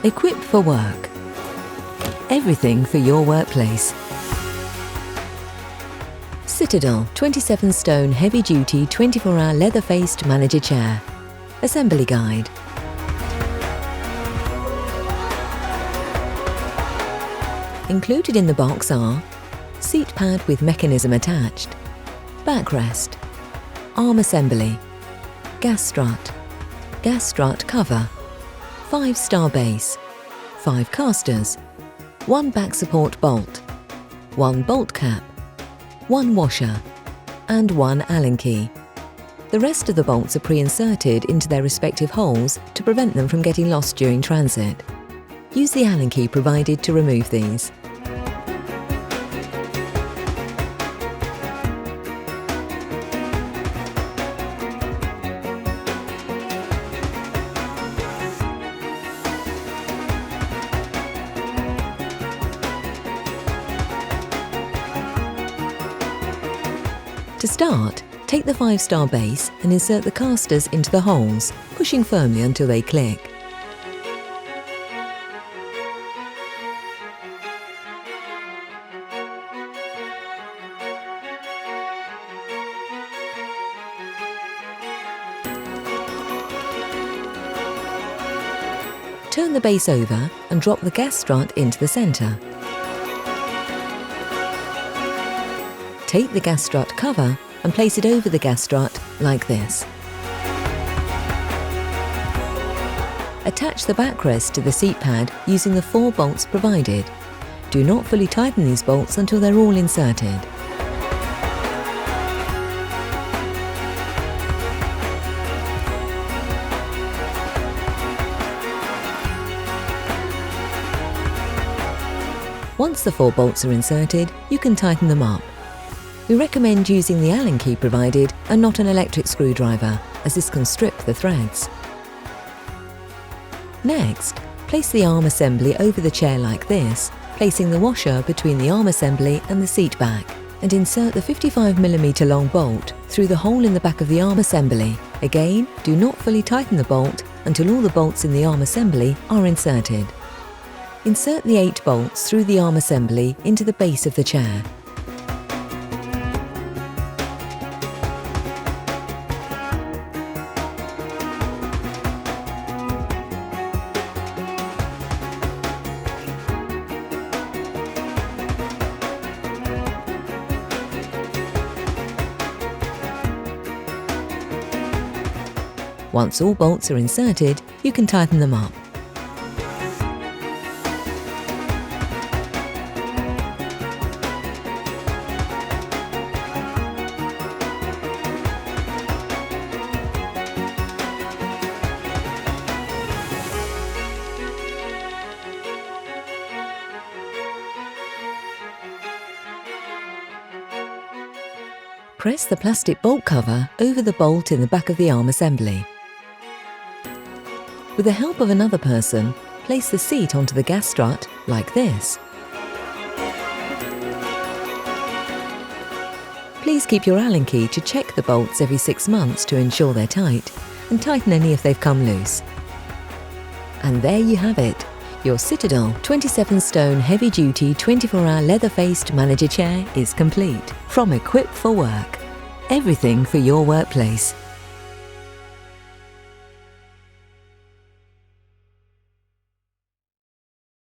Equipped for work. Everything for your workplace. Citadel 27-stone heavy-duty 24-hour leather-faced manager chair. Assembly guide. Included in the box are seat pad with mechanism attached, backrest, arm assembly, gas strut cover, 5-star base, 5 casters, 1 back support bolt, 1 bolt cap, 1 washer and 1 Allen key. The rest of the bolts are pre-inserted into their respective holes to prevent them from getting lost during transit. Use the Allen key provided to remove these. To start, take the 5-star base and insert the casters into the holes, pushing firmly until they click. Turn the base over and drop the gas strut into the centre. Take the gas strut cover and place it over the gas strut like this. Attach the backrest to the seat pad using the 4 bolts provided. Do not fully tighten these bolts until they're all inserted. Once the 4 bolts are inserted, you can tighten them up. We recommend using the Allen key provided and not an electric screwdriver, as this can strip the threads. Next, place the arm assembly over the chair like this, placing the washer between the arm assembly and the seat back, and insert the 55mm long bolt through the hole in the back of the arm assembly. Again, do not fully tighten the bolt until all the bolts in the arm assembly are inserted. Insert the 8 bolts through the arm assembly into the base of the chair. Once all bolts are inserted, you can tighten them up. Press the plastic bolt cover over the bolt in the back of the arm assembly. With the help of another person, place the seat onto the gas strut like this. Please keep your Allen key to check the bolts every 6 months to ensure they're tight, and tighten any if they've come loose. And there you have it. Your Citadel 27-stone heavy-duty 24-hour leather-faced manager chair is complete. From Equipped for Work. Everything for your workplace.